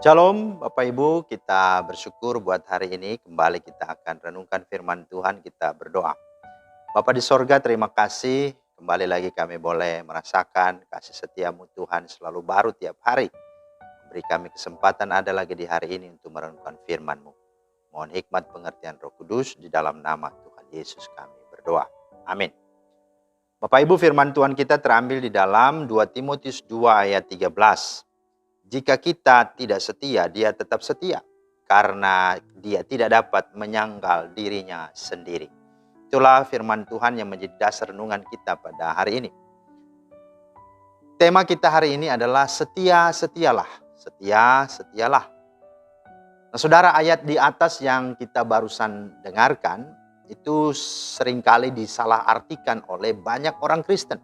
Shalom Bapak Ibu, kita bersyukur buat hari ini kembali kita akan renungkan firman Tuhan, kita berdoa. Bapak di sorga, terima kasih kembali lagi kami boleh merasakan kasih setiamu Tuhan selalu baru tiap hari. Beri kami kesempatan ada lagi di hari ini untuk merenungkan firman-Mu. Mohon hikmat pengertian Roh Kudus di dalam nama Tuhan Yesus kami berdoa. Amin. Bapak Ibu, firman Tuhan kita terambil di dalam 2 Timotius 2 ayat 13. Jika kita tidak setia, dia tetap setia, karena dia tidak dapat menyangkal dirinya sendiri. Itulah firman Tuhan yang menjadi dasar renungan kita pada hari ini. Tema kita hari ini adalah setia-setialah. Setia-setialah. Nah, saudara, ayat di atas yang kita barusan dengarkan, itu seringkali disalahartikan oleh banyak orang Kristen.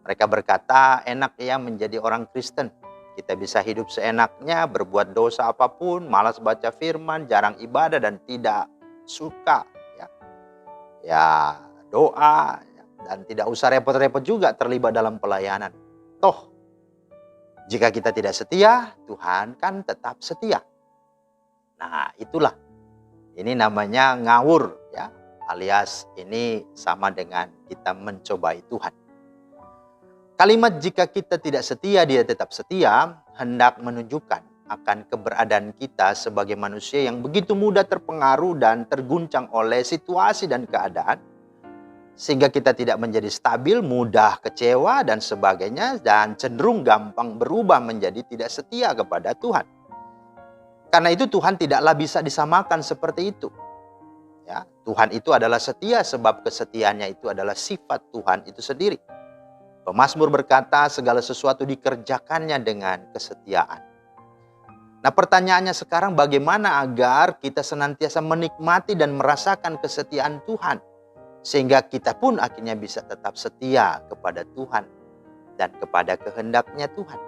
Mereka berkata, enak ya menjadi orang Kristen. Kita bisa hidup seenaknya, berbuat dosa apapun, malas baca firman, jarang ibadah dan tidak suka ya doa, dan tidak usah repot-repot juga terlibat dalam pelayanan. Toh, jika kita tidak setia, Tuhan kan tetap setia. Nah, itulah. Ini namanya ngawur ya, alias ini sama dengan kita mencobai Tuhan. Kalimat jika kita tidak setia, dia tetap setia, hendak menunjukkan akan keberadaan kita sebagai manusia yang begitu mudah terpengaruh dan terguncang oleh situasi dan keadaan. Sehingga kita tidak menjadi stabil, mudah kecewa dan sebagainya, dan cenderung gampang berubah menjadi tidak setia kepada Tuhan. Karena itu Tuhan tidaklah bisa disamakan seperti itu. Ya, Tuhan itu adalah setia sebab kesetiaannya itu adalah sifat Tuhan itu sendiri. Pemazmur berkata segala sesuatu dikerjakannya dengan kesetiaan. Nah, pertanyaannya sekarang bagaimana agar kita senantiasa menikmati dan merasakan kesetiaan Tuhan. Sehingga kita pun akhirnya bisa tetap setia kepada Tuhan dan kepada kehendaknya Tuhan.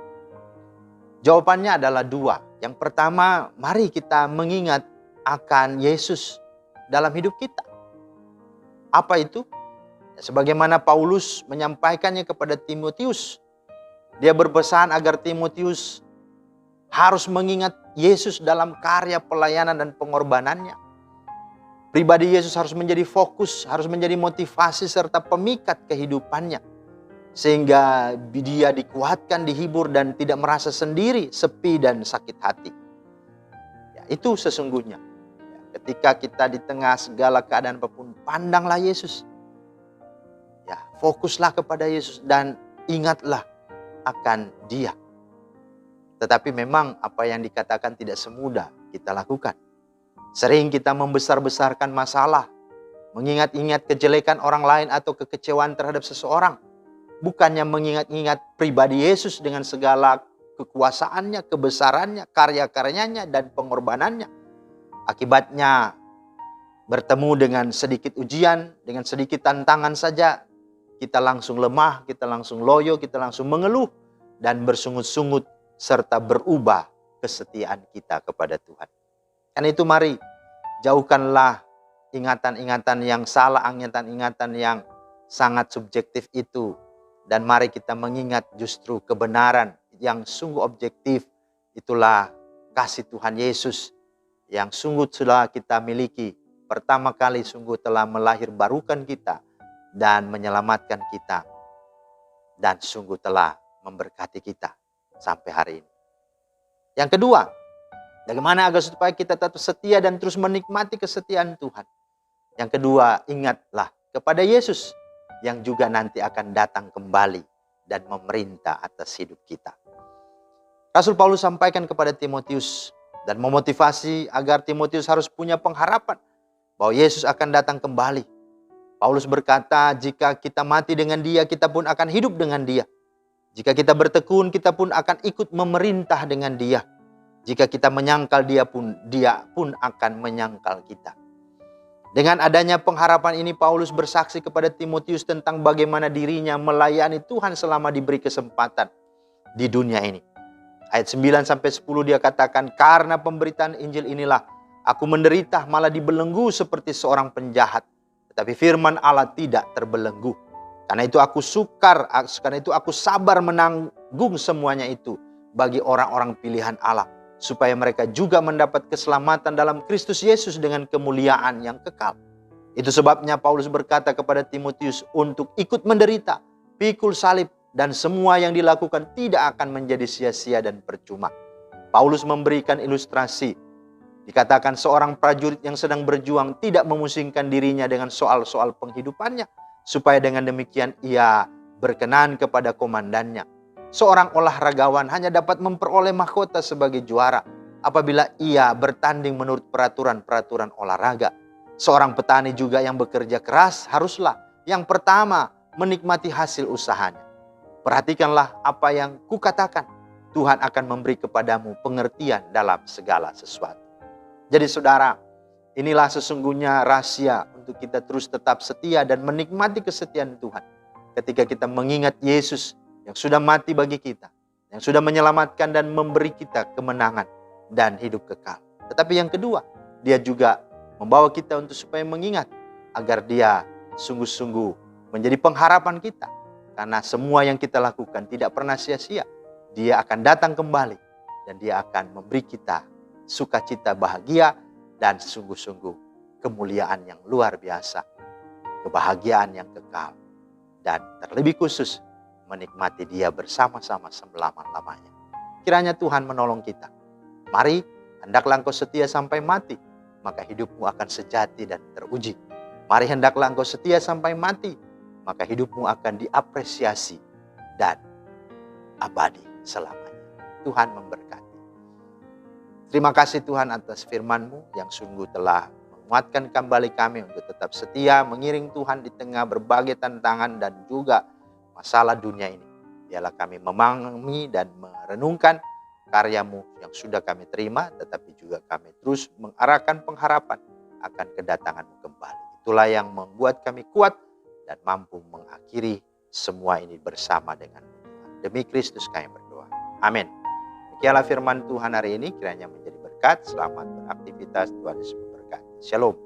Jawabannya adalah dua. Yang pertama, mari kita mengingat akan Yesus dalam hidup kita. Apa itu? Sebagaimana Paulus menyampaikannya kepada Timotius. Dia berpesan agar Timotius harus mengingat Yesus dalam karya pelayanan dan pengorbanannya. Pribadi Yesus harus menjadi fokus, harus menjadi motivasi serta pemikat kehidupannya. Sehingga dia dikuatkan, dihibur dan tidak merasa sendiri, sepi dan sakit hati. Ya, itu sesungguhnya. Ketika kita di tengah segala keadaan apapun, pandanglah Yesus. Ya, fokuslah kepada Yesus dan ingatlah akan Dia. Tetapi memang apa yang dikatakan tidak semudah kita lakukan. Sering kita membesar-besarkan masalah, mengingat-ingat kejelekan orang lain atau kekecewaan terhadap seseorang. Bukannya mengingat-ingat pribadi Yesus dengan segala kekuasaannya, kebesarannya, karya-karyanya, dan pengorbanannya. Akibatnya bertemu dengan sedikit ujian, dengan sedikit tantangan saja, kita langsung lemah, kita langsung loyo, kita langsung mengeluh dan bersungut-sungut serta berubah kesetiaan kita kepada Tuhan. Karena itu mari jauhkanlah ingatan-ingatan yang salah, ingatan-ingatan yang sangat subjektif itu. Dan mari kita mengingat justru kebenaran yang sungguh objektif. Itulah kasih Tuhan Yesus yang sungguh sudah kita miliki. Pertama kali sungguh telah melahirbarukan kita dan menyelamatkan kita, dan sungguh telah memberkati kita sampai hari ini. Yang kedua, bagaimana agar supaya kita tetap setia dan terus menikmati kesetiaan Tuhan. Yang kedua, ingatlah kepada Yesus yang juga nanti akan datang kembali dan memerintah atas hidup kita. Rasul Paulus sampaikan kepada Timotius dan memotivasi agar Timotius harus punya pengharapan bahwa Yesus akan datang kembali. Paulus berkata, jika kita mati dengan Dia, kita pun akan hidup dengan Dia. Jika kita bertekun, kita pun akan ikut memerintah dengan Dia. Jika kita menyangkal Dia pun akan menyangkal kita. Dengan adanya pengharapan ini, Paulus bersaksi kepada Timotius tentang bagaimana dirinya melayani Tuhan selama diberi kesempatan di dunia ini. Ayat 9-10 dia katakan, karena pemberitaan Injil inilah aku menderita, malah dibelenggu seperti seorang penjahat. Tetapi firman Allah tidak terbelenggu. Karena itu aku sabar menanggung semuanya itu bagi orang-orang pilihan Allah. supaya mereka juga mendapat keselamatan dalam Kristus Yesus dengan kemuliaan yang kekal. Itu sebabnya Paulus berkata kepada Timotius untuk ikut menderita, pikul salib, dan semua yang dilakukan tidak akan menjadi sia-sia dan percuma. Paulus memberikan ilustrasi. Dikatakan seorang prajurit yang sedang berjuang tidak memusingkan dirinya dengan soal-soal penghidupannya, supaya dengan demikian ia berkenan kepada komandannya. Seorang olahragawan hanya dapat memperoleh mahkota sebagai juara apabila ia bertanding menurut peraturan-peraturan olahraga. Seorang petani juga yang bekerja keras haruslah yang pertama menikmati hasil usahanya. Perhatikanlah apa yang kukatakan. Tuhan akan memberi kepadamu pengertian dalam segala sesuatu. Jadi saudara, inilah sesungguhnya rahasia untuk kita terus tetap setia dan menikmati kesetiaan Tuhan. Ketika kita mengingat Yesus yang sudah mati bagi kita, yang sudah menyelamatkan dan memberi kita kemenangan dan hidup kekal. Tetapi yang kedua, dia juga membawa kita untuk supaya mengingat agar dia sungguh-sungguh menjadi pengharapan kita. Karena semua yang kita lakukan tidak pernah sia-sia. Dia akan datang kembali dan dia akan memberi kita sukacita, bahagia, dan sungguh-sungguh kemuliaan yang luar biasa, kebahagiaan yang kekal, dan terlebih khusus menikmati dia bersama-sama selama-lamanya. Kiranya Tuhan menolong kita. Mari, hendaklah engkau setia sampai mati, maka hidupmu akan sejati dan teruji. Mari hendaklah engkau setia sampai mati, maka hidupmu akan diapresiasi dan abadi selamanya. Tuhan memberkati. Terima kasih Tuhan atas firman-Mu yang sungguh telah menguatkan kembali kami untuk tetap setia mengiring Tuhan di tengah berbagai tantangan dan juga masalah dunia ini. Biarlah kami memahami dan merenungkan karya-Mu yang sudah kami terima, tetapi juga kami terus mengarahkan pengharapan akan kedatangan-Mu kembali. Itulah yang membuat kami kuat dan mampu mengakhiri semua ini bersama dengan-Mu Tuhan. Demi Kristus kami berdoa. Amin. Demikianlah firman Tuhan hari ini, kiranya menjadi berkat. Selamat beraktivitas, Tuhan Yesus memberkati. Shalom.